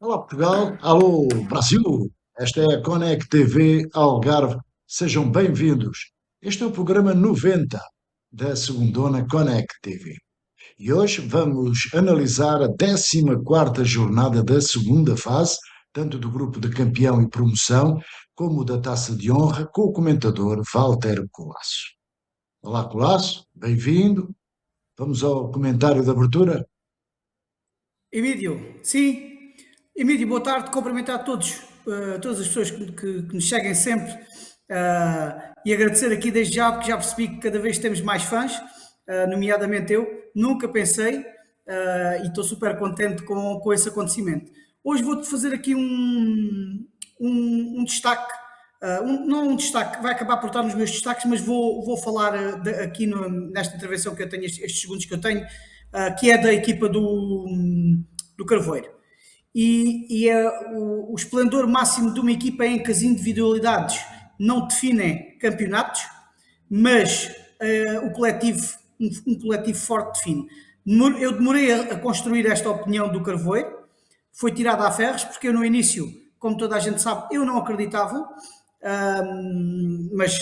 Olá Portugal, alô Brasil, esta é a Conect TV Algarve, sejam bem-vindos. Este é o programa 90 da segundona Conect TV e hoje vamos analisar a 14ª jornada da segunda fase, tanto do grupo de campeão e promoção como da taça de honra, com o comentador Walter Colasso. Olá Colasso, bem-vindo. Vamos ao comentário de abertura. Emílio, sim. Emílio, boa tarde. Cumprimentar todos, todas as pessoas que nos seguem sempre e agradecer aqui desde já, porque já percebi que cada vez temos mais fãs, nomeadamente eu. Nunca pensei e estou super contente com esse acontecimento. Hoje vou-te fazer aqui um destaque, não um destaque, vai acabar por estar nos meus destaques, mas vou falar aqui nesta intervenção que eu tenho, estes segundos que eu tenho, que é da equipa do Carvoeiro. E o esplendor máximo de uma equipa é em que as individualidades não definem campeonatos, mas o coletivo, um coletivo forte define. Eu demorei a construir esta opinião do Carvoeiro, foi tirada a ferros, porque eu no início, como toda a gente sabe, eu não acreditava, mas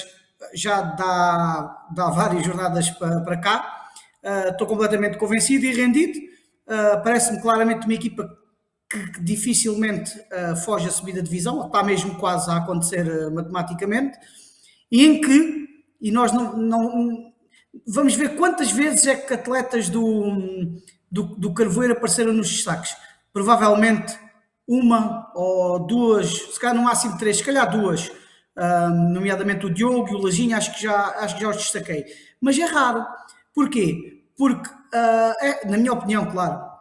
já dá várias jornadas para cá, estou completamente convencido e rendido. Parece-me claramente uma equipa que dificilmente foge a subida de divisão, está mesmo quase a acontecer matematicamente, e em que, e nós não vamos ver quantas vezes é que atletas do Carvoeiro apareceram nos destaques. Provavelmente uma ou duas, se calhar no máximo três, se calhar duas, nomeadamente o Diogo e o Lajinha, acho que já os destaquei. Mas é raro. Porquê? Porque, na minha opinião, claro,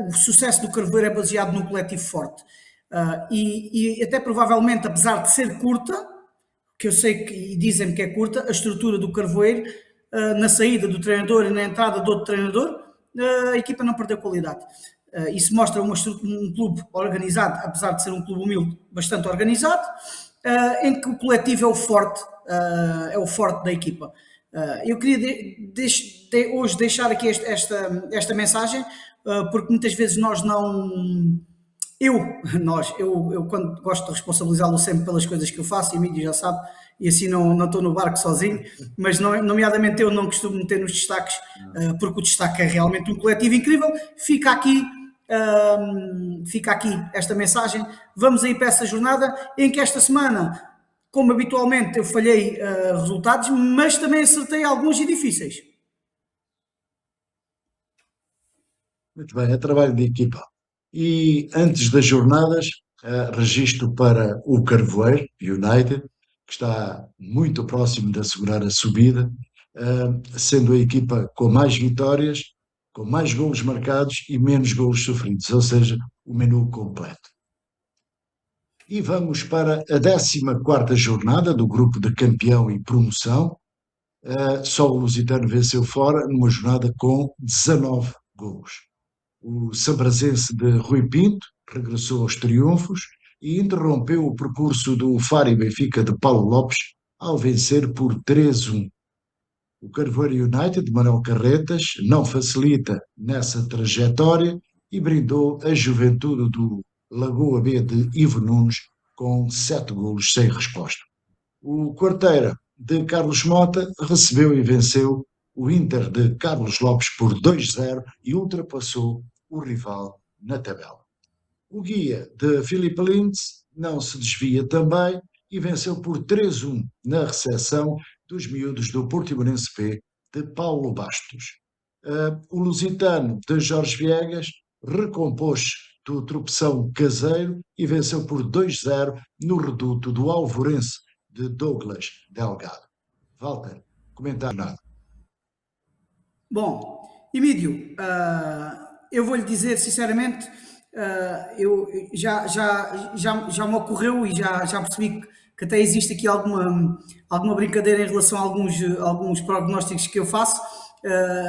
o sucesso do Carvoeiro é baseado num coletivo forte. E até provavelmente, apesar de ser curta, que eu sei que e dizem-me que é curta, a estrutura do Carvoeiro, na saída do treinador e na entrada do outro treinador, a equipa não perdeu qualidade. Isso mostra um clube organizado, apesar de ser um clube humilde, bastante organizado, em que o coletivo é o forte da equipa. Eu queria hoje deixar aqui esta mensagem, porque muitas vezes nós não. Eu quando gosto de responsabilizá-lo sempre pelas coisas que eu faço, e o Mídio já sabe, e assim não estou no barco sozinho, mas nomeadamente eu não costumo meter nos destaques, porque o destaque é realmente um coletivo incrível. Fica aqui esta mensagem. Vamos aí para essa jornada em que esta semana, como habitualmente, eu falhei resultados, mas também acertei alguns e difíceis. Muito bem, é trabalho de equipa. E antes das jornadas, registro para o Carvoeiro United, que está muito próximo de assegurar a subida, sendo a equipa com mais vitórias, com mais golos marcados e menos golos sofridos, ou seja, o menu completo. E vamos para a 14ª jornada do grupo de campeão e promoção. Só o Lusitano venceu fora numa jornada com 19 golos. O Sambrazense de Rui Pinto regressou aos triunfos e interrompeu o percurso do Faro e Benfica de Paulo Lopes ao vencer por 3-1. O Carvoeiro United de Manuel Carretas não facilita nessa trajetória e brindou a juventude do Lagoa B de Ivo Nunes com 7 golos sem resposta. O Quarteira de Carlos Mota recebeu e venceu o Inter de Carlos Lopes por 2-0 e ultrapassou o rival na tabela. O Guia de Filipe Lintz não se desvia também e venceu por 3-1 na recepção dos miúdos do Portimonense P de Paulo Bastos. O Lusitano de Jorge Viegas recompôs do tropeção caseiro e venceu por 2-0 no reduto do Alvorense de Douglas Delgado. Walter, comentário nada. Bom, Emílio, eu vou-lhe dizer sinceramente, eu já me ocorreu e já percebi que até existe aqui alguma brincadeira em relação a alguns prognósticos que eu faço,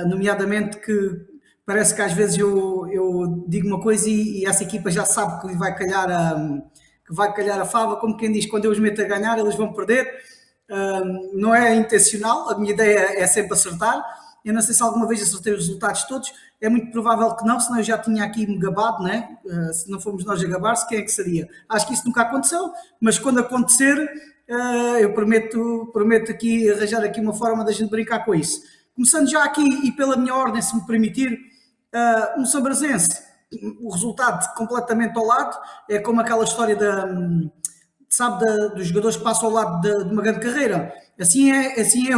nomeadamente que parece que às vezes eu digo uma coisa e essa equipa já sabe que vai calhar a fava, como quem diz, quando eu os meto a ganhar eles vão perder. Não é intencional, a minha ideia é sempre acertar, Eu não sei se alguma vez acertei os resultados todos, é muito provável que não, senão eu já tinha aqui me gabado, né? Se não fomos nós a gabar-se, quem é que seria? Acho que isso nunca aconteceu, mas quando acontecer, eu prometo aqui arranjar aqui uma forma da gente brincar com isso. Começando já aqui e pela minha ordem, se me permitir, um Sambrazense, o resultado completamente ao lado, é como aquela história sabe, dos jogadores que passam ao lado de uma grande carreira. Assim é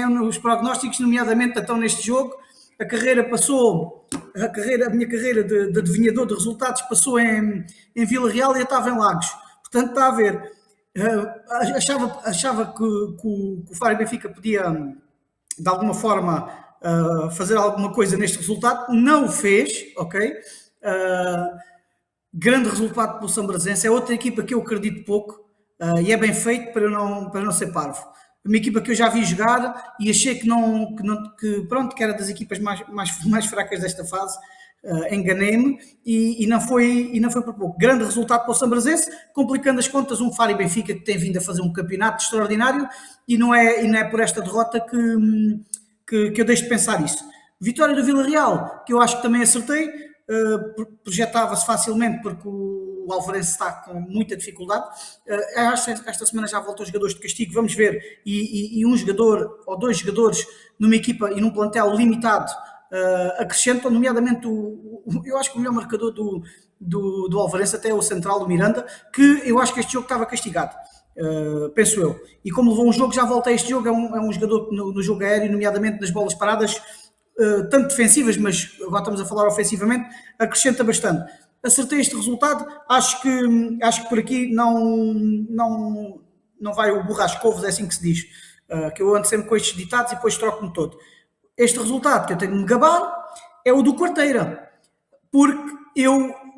nos prognósticos, nomeadamente então neste jogo, a minha carreira de adivinhador de resultados passou em Vila Real e eu estava em Lagos. Portanto, está a ver. Achava que o Faro Benfica podia, de alguma forma, fazer alguma coisa neste resultado. Não o fez, ok? Grande resultado pelo São Brasense. É outra equipa que eu acredito pouco e é bem feito para não ser parvo. Uma equipa que eu já vi jogar e achei que era das equipas mais fracas desta fase. Enganei-me e não foi por pouco. Grande resultado para o São Brasense, complicando as contas, um Faro e Benfica que tem vindo a fazer um campeonato extraordinário e não é por esta derrota que eu deixo de pensar isso. Vitória do Vila Real, que eu acho que também acertei, projetava-se facilmente porque o Alvarense está com muita dificuldade. Esta semana já voltam os jogadores de castigo, vamos ver, e um jogador ou dois jogadores numa equipa e num plantel limitado acrescentam, nomeadamente eu acho que o melhor marcador do Alvarense até é o central do Miranda, que eu acho que este jogo estava castigado. Penso eu. E como levou um jogo, já volta a este jogo, é um jogador que no jogo aéreo, nomeadamente nas bolas paradas, tanto defensivas, mas agora estamos a falar ofensivamente, acrescenta bastante. Acertei este resultado, acho que por aqui não vai o burro às couves, é assim que se diz, que eu ando sempre com estes ditados e depois troco-me todo. Este resultado que eu tenho de me gabar é o do Quarteira, porque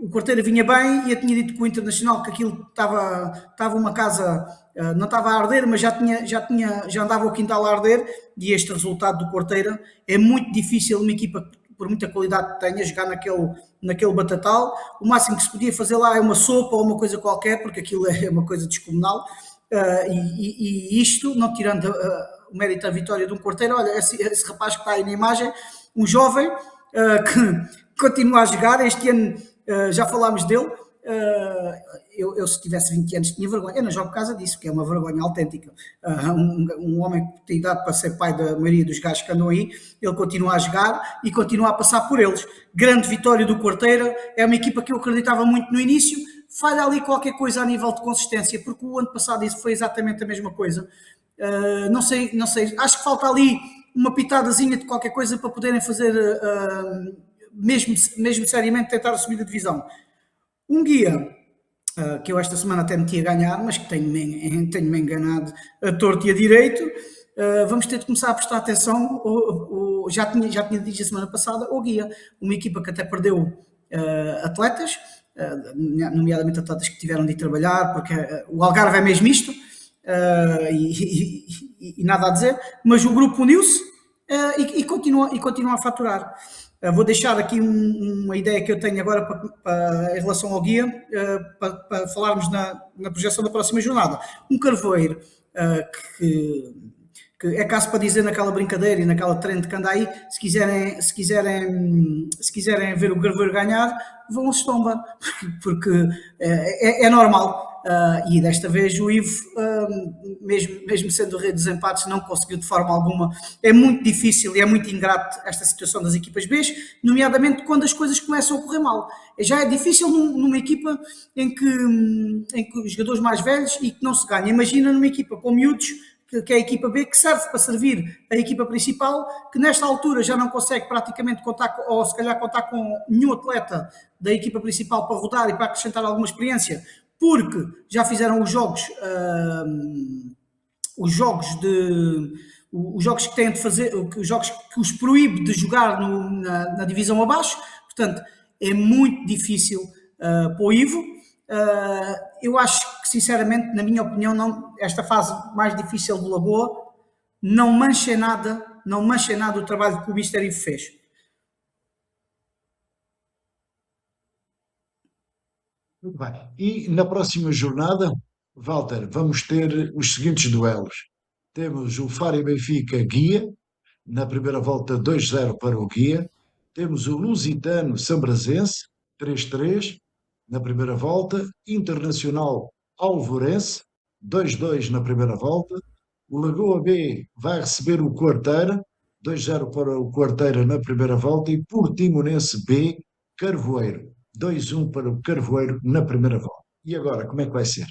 o Quarteira vinha bem e eu tinha dito com o Internacional que aquilo estava uma casa, não estava a arder, mas já andava o quintal a arder, e este resultado do Quarteira é muito difícil uma equipa, por muita qualidade que tenha, jogar naquele batatal. O máximo que se podia fazer lá é uma sopa ou uma coisa qualquer, porque aquilo é uma coisa descomunal, e isto, não tirando o mérito da vitória de um Quarteira, olha, esse rapaz que está aí na imagem, um jovem que continua a jogar, este ano já falámos dele, eu se tivesse 20 anos tinha vergonha, eu não jogo por causa disso, que é uma vergonha autêntica. Um homem que tem idade para ser pai da maioria dos gajos que andam aí, ele continua a jogar e continua a passar por eles. Grande vitória do Quarteira, é uma equipa que eu acreditava muito no início, falha ali qualquer coisa a nível de consistência, porque o ano passado isso foi exatamente a mesma coisa. Não sei, acho que falta ali uma pitadazinha de qualquer coisa para poderem fazer, mesmo seriamente, tentar subir a divisão. Um guia que eu esta semana até meti a ganhar, mas que tenho-me enganado a torto e a direito. Vamos ter de começar a prestar atenção, já tinha dito a semana passada, ao guia, uma equipa que até perdeu atletas, nomeadamente atletas que tiveram de ir trabalhar, porque o Algarve é mesmo isto, e nada a dizer, mas o grupo uniu-se e continua a faturar. Vou deixar aqui uma ideia que eu tenho agora em relação ao guia, para falarmos na projeção da próxima jornada. Um Carvoeiro que é caso para dizer naquela brincadeira e naquela trend que anda aí, se quiserem ver o Carvoeiro ganhar, vão ao Stomba, porque é normal. E desta vez o Ivo, mesmo sendo o rei dos empates, não conseguiu de forma alguma. É muito difícil e é muito ingrato esta situação das equipas B, nomeadamente quando as coisas começam a correr mal. Já é difícil numa equipa em que os jogadores mais velhos e que não se ganha. Imagina numa equipa com miúdos, que é a equipa B, que serve para servir a equipa principal, que nesta altura já não consegue praticamente contar, ou se calhar contar com nenhum atleta da equipa principal para rodar e para acrescentar alguma experiência, porque já fizeram os jogos que têm de fazer, os jogos que os proíbe de jogar na divisão abaixo. Portanto, é muito difícil para o Ivo. Eu acho que, sinceramente, na minha opinião, esta fase mais difícil do Lagoa não mancha nada o trabalho que o Mister Ivo fez. Muito bem. E na próxima jornada, Walter, vamos ter os seguintes duelos. Temos o Faro e Benfica guia, na primeira volta 2-0 para o Guia. Temos o Lusitano Sambrazense, 3-3 na primeira volta. Internacional Alvorense, 2-2 na primeira volta. O Lagoa B vai receber o Quarteira, 2-0 para o Quarteira na primeira volta. E Portimonense B, Carvoeiro, 2-1 para o Carvoeiro na primeira volta. E agora, como é que vai ser?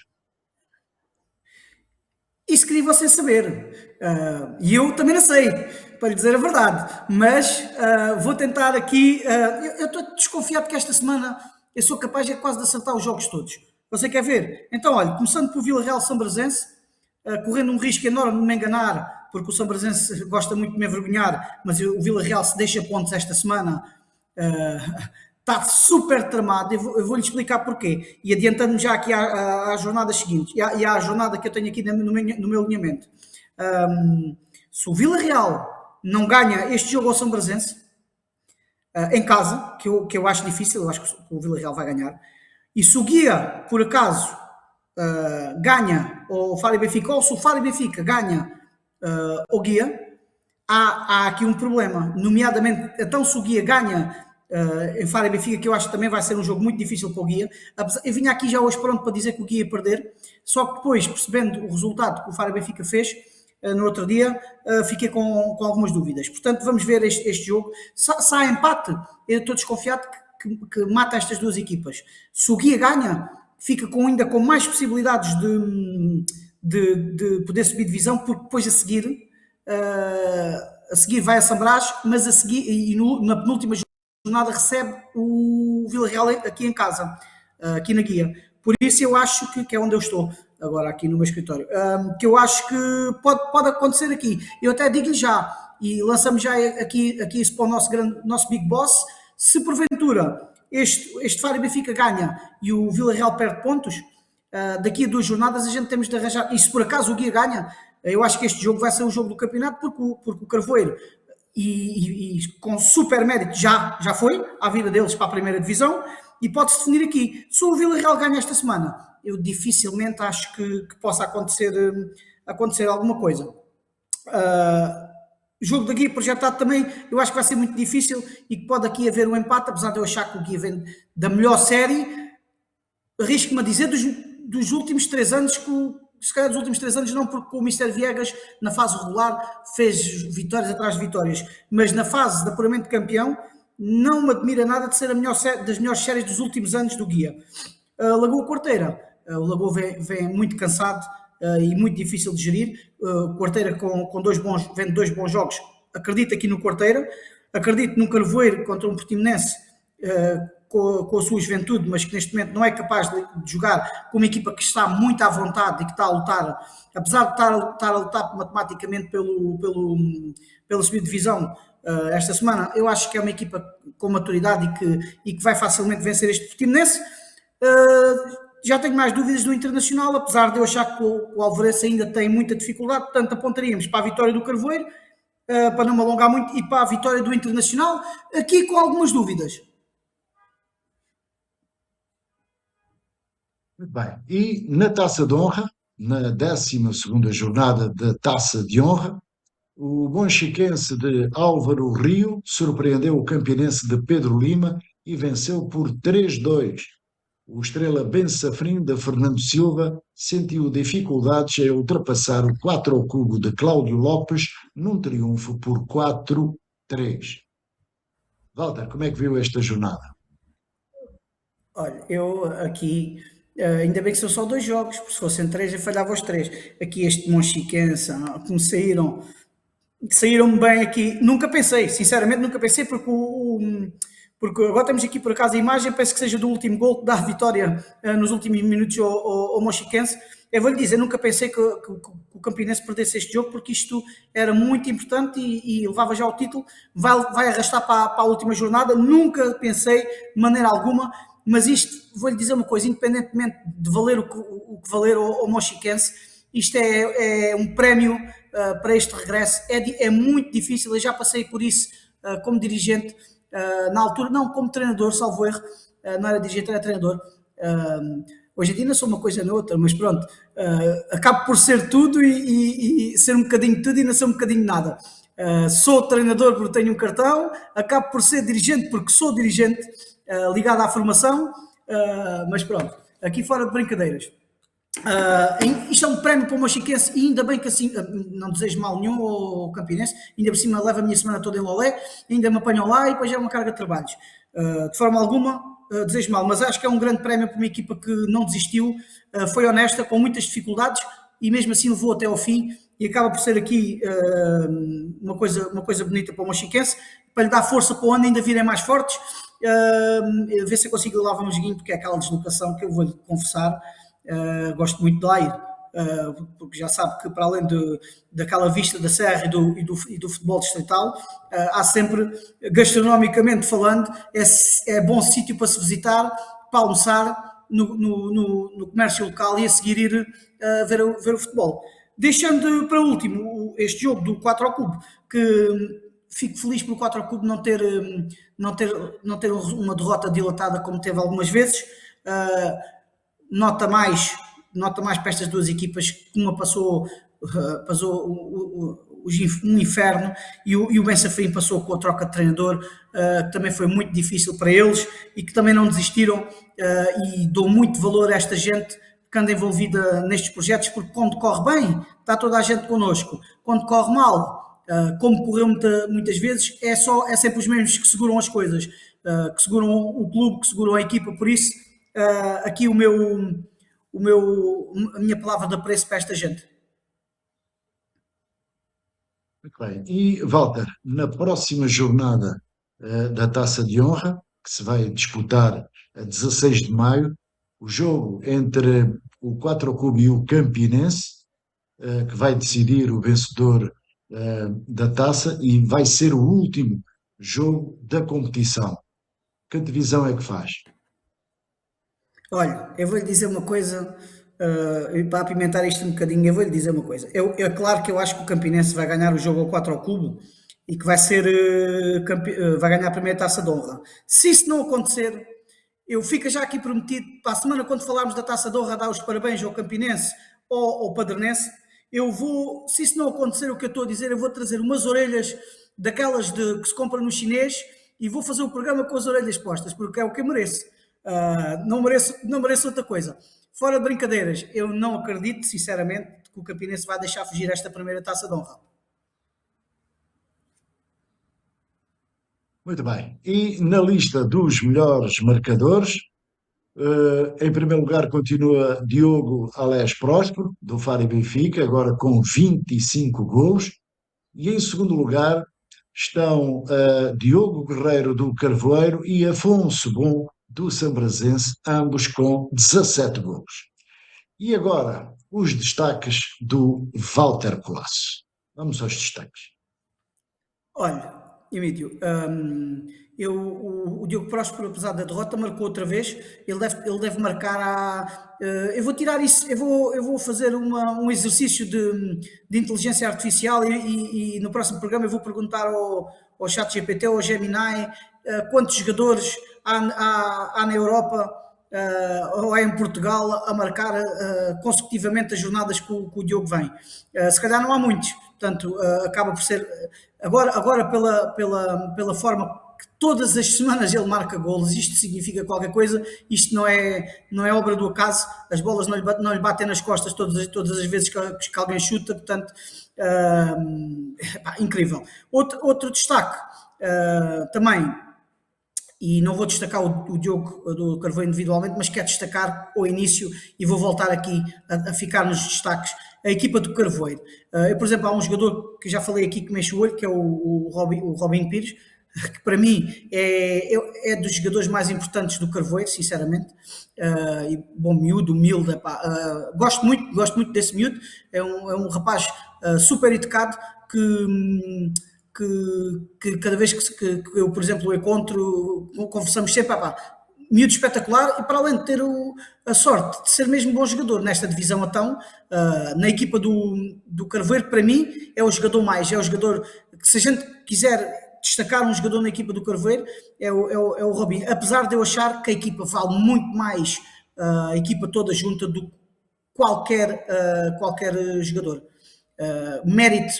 Isso queria você saber. E eu também não sei, para lhe dizer a verdade. Mas vou tentar aqui. Eu estou desconfiado que esta semana eu sou capaz de quase de acertar os jogos todos. Você quer ver? Então, olha, começando pelo Vila Real Sambrazense, correndo um risco enorme de me enganar, porque o Sambrazense gosta muito de me envergonhar, mas o Vila Real se deixa pontos esta semana. Está super tramado, eu vou-lhe explicar porquê. E adiantando-me já aqui às jornadas seguintes, e à jornada que eu tenho aqui no meu alinhamento. Se o Vila Real não ganha este jogo ao São Brasense, em casa, que eu acho difícil, eu acho que o Vila Real vai ganhar, e se o Guia, por acaso, ganha o Faro Benfica, ou se o Faro Benfica ganha o Guia, há aqui um problema, nomeadamente, então se o Guia ganha em Faro e Benfica, que eu acho que também vai ser um jogo muito difícil para o Guia. Eu vinha aqui já hoje pronto para dizer que o Guia ia perder, só que depois, percebendo o resultado que o Faro e Benfica fez no outro dia, fiquei com algumas dúvidas. Portanto, vamos ver este jogo. Se há empate, eu estou desconfiado que mata estas duas equipas. Se o Guia ganha, fica ainda com mais possibilidades de poder subir divisão, porque depois a seguir vai a Sambrás, mas a seguir, e na penúltima jornada recebe o Vila Real aqui em casa, aqui na Guia. Por isso eu acho que é onde eu estou agora aqui no meu escritório, que eu acho que pode acontecer aqui. Eu até digo-lhe já, e lançamos já aqui isso para o nosso Big Boss, se porventura este Faro e Benfica ganha e o Vila Real perde pontos, daqui a 2 jornadas a gente temos de arranjar, e se por acaso o Guia ganha, eu acho que este jogo vai ser o jogo do campeonato, porque o Carvoeiro e com super mérito já foi à vida deles para a primeira divisão e pode-se definir aqui. Se o Vila Real ganha esta semana, eu dificilmente acho que possa acontecer alguma coisa. O jogo da Guia projetado também, eu acho que vai ser muito difícil e que pode aqui haver um empate, apesar de eu achar que o Guia vem da melhor série, arrisco-me a dizer dos últimos 3 anos se calhar dos últimos 3 anos, não porque o Mr. Viegas na fase regular fez vitórias atrás de vitórias, mas na fase de apuramento de campeão não me admira nada de ser das melhores séries dos últimos anos do Guia. Lagoa Quarteira, o Lagoa vem muito cansado e muito difícil de gerir. Quarteira com 2 bons jogos, acredito aqui no Quarteira, acredito num Carvoeiro contra um Portimonense com a sua juventude, mas que neste momento não é capaz de jogar com uma equipa que está muito à vontade e que está a lutar, apesar de estar a lutar matematicamente pela subdivisão esta semana. Eu acho que é uma equipa com maturidade e que vai facilmente vencer este Portimonense. Já tenho mais dúvidas do Internacional, apesar de eu achar que o Alvarense ainda tem muita dificuldade, portanto apontaríamos para a vitória do Carvoeiro, para não me alongar muito, e para a vitória do Internacional, aqui com algumas dúvidas. Muito bem. E na Taça de Honra, na 12ª jornada da Taça de Honra, o Monchiquense de Álvaro Rio surpreendeu o Campinense de Pedro Lima e venceu por 3-2. O Estrela Ben Safrim de Fernando Silva sentiu dificuldades em ultrapassar o 4 ao cubo de Cláudio Lopes num triunfo por 4-3. Walter, como é que viu esta jornada? Olha, eu aqui, ainda bem que são só 2 jogos, porque se fossem 3 eu falhava os 3. Aqui este Monchiquense, como saíram bem aqui. Nunca pensei, sinceramente nunca pensei, porque agora temos aqui por acaso a imagem, penso que seja do último gol que dá a vitória nos últimos minutos ao Monchiquense. Eu vou-lhe dizer, nunca pensei que o Campinense perdesse este jogo, porque isto era muito importante e levava já o título, vai arrastar para a última jornada. Nunca pensei de maneira alguma, mas isto, vou-lhe dizer uma coisa, independentemente de valer o que valer ao Monchiquense, isto é um prémio para este regresso. É muito difícil, eu já passei por isso como dirigente, na altura, não como treinador, salvo erro, não era dirigente, era treinador. Hoje em dia não sou uma coisa nem outra, mas pronto, acabo por ser tudo e ser um bocadinho de tudo e não ser um bocadinho de nada. Sou treinador porque tenho um cartão, acabo por ser dirigente porque sou dirigente, ligado à formação, mas pronto, aqui fora de brincadeiras. Isto é um prémio para o Mochiquense e ainda bem que assim, não desejo mal nenhum ao Campinense, ainda por cima leva a minha semana toda em Lolé, ainda me apanham lá e depois é uma carga de trabalhos. De forma alguma, desejo mal, mas acho que é um grande prémio para uma equipa que não desistiu, foi honesta, com muitas dificuldades e mesmo assim levou até ao fim e acaba por ser aqui uma coisa bonita para o Mochiquense, para lhe dar força para o ano ainda virem mais fortes, ver se eu consigo levar um joguinho, porque é aquela deslocação que eu vou-lhe confessar. Gosto muito de lá ir, porque já sabe que para além daquela vista da serra e do futebol distrital, há sempre, gastronomicamente falando, é bom sítio para se visitar, para almoçar no comércio local e a seguir ir ver o futebol. Deixando para último este jogo do 4 ao cubo, que fico feliz pelo 4 ao cubo não ter uma derrota dilatada como teve algumas vezes. Nota mais para estas duas equipas, que uma passou um inferno e o Bensafrim passou com a troca de treinador, que também foi muito difícil para eles e que também não desistiram, e dou muito valor a esta gente que anda envolvida nestes projetos, porque quando corre bem está toda a gente connosco, quando corre mal, como correu muitas vezes, é sempre os mesmos que seguram as coisas, que seguram o clube, que seguram a equipa. Por isso aqui a minha palavra de apreço para esta gente. Muito bem. E, Walter, na próxima jornada da Taça de Honra, que se vai disputar a 16 de maio, o jogo entre o 4 Clube e o Campinense, que vai decidir o vencedor da taça e vai ser o último jogo da competição. Que divisão é que faz? Olha, eu vou-lhe dizer uma coisa, para apimentar isto um bocadinho, eu vou-lhe dizer uma coisa. É claro que eu acho que o Campinense vai ganhar o jogo ao 4 ao cubo e que vai ganhar a primeira taça de honra. Se isso não acontecer, eu fico já aqui prometido, para a semana, quando falarmos da taça de honra, a dar os parabéns ao Campinense ou ao Padernense, se isso não acontecer, o que eu estou a dizer, eu vou trazer umas orelhas daquelas que se compra no chinês e vou fazer o programa com as orelhas postas, porque é o que eu mereço. Não mereço outra coisa. Fora de brincadeiras, eu não acredito, sinceramente, que o Campinense vai deixar fugir esta primeira taça de honra. Muito bem. E na lista dos melhores marcadores, em primeiro lugar continua Diogo Alés Próspero, do Faro e Benfica, agora com 25 golos. E em segundo lugar estão Diogo Guerreiro, do Carvoeiro, e Afonso Bom, do Sambrazense, ambos com 17 golos. E agora, os destaques do Walter Colasso. Vamos aos destaques. Olha, Emílio, o Diogo Próspero, apesar da derrota, marcou outra vez. Ele deve marcar. Eu vou tirar isso, eu vou fazer um exercício de inteligência artificial e no próximo programa eu vou perguntar ao ChatGPT ou ao Gemini quantos jogadores há na Europa ou é em Portugal a marcar consecutivamente as jornadas que o Diogo vem. Se calhar não há muitos, portanto acaba por ser agora pela forma que todas as semanas ele marca golos, isto significa qualquer coisa, isto não é obra do acaso, as bolas não lhe batem nas costas todas as vezes que alguém chuta, portanto incrível. Outro destaque também, e não vou destacar o Diogo do Carvalho individualmente, mas quero destacar ao início e vou voltar aqui a ficar nos destaques, a equipa do Carvoeiro. Por exemplo, há um jogador que já falei aqui que mexe o olho, que é o Robinho Pires, que para mim é dos jogadores mais importantes do Carvoeiro, sinceramente, e bom miúdo, humilde, gosto muito desse miúdo, é um rapaz super educado que cada vez que eu, por exemplo, o encontro, conversamos sempre, miúdo espetacular, e para além de ter a sorte de ser mesmo bom jogador nesta divisão, então, na equipa do Carvoeiro, para mim, é o jogador que, se a gente quiser destacar um jogador na equipa do Carvoeiro, é o Robinho, apesar de eu achar que a equipa vale muito mais, a equipa toda junta, do que qualquer jogador. Mérito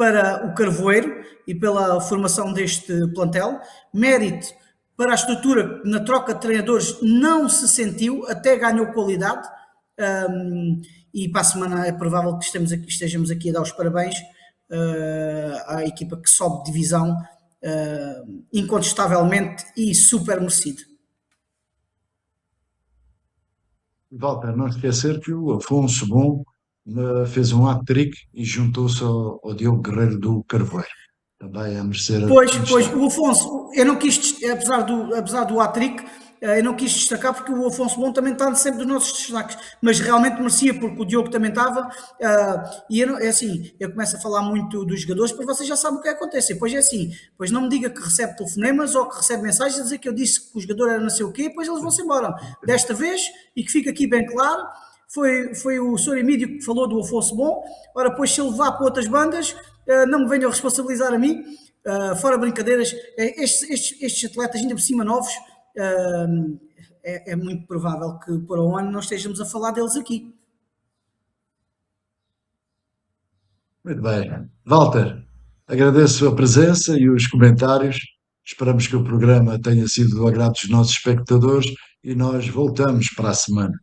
para o Carvoeiro e pela formação deste plantel, mérito para a estrutura que na troca de treinadores não se sentiu, até ganhou qualidade, e para a semana é provável que estejamos aqui a dar os parabéns à equipa que sobe de divisão, incontestavelmente e super merecido. Walter, não esquecer que o Afonso Bom fez um hat-trick e juntou-se ao Diogo Guerreiro do Carvoeiro. Também a merecer um Pois, destaque. o Afonso, eu não quis, apesar do hat-trick, eu não quis destacar porque o Afonso Bom também está sempre dos nossos destaques, mas realmente merecia porque o Diogo também estava, e eu, é assim, eu começo a falar muito dos jogadores, porque vocês já sabem o que acontece, depois é assim, pois não me diga que recebe telefonemas ou que recebe mensagens a dizer que eu disse que o jogador era não sei o quê, depois eles vão-se embora. Desta vez, e que fica aqui bem claro, foi o Sr. Emílio que falou do Afonso Bom. Ora, pois se ele vá para outras bandas, não me venham responsabilizar a mim. Fora brincadeiras, estes atletas, ainda por cima novos, é muito provável que para o ano não estejamos a falar deles aqui. Muito bem. Walter, agradeço a presença e os comentários. Esperamos que o programa tenha sido do agrado dos nossos espectadores e nós voltamos para a semana.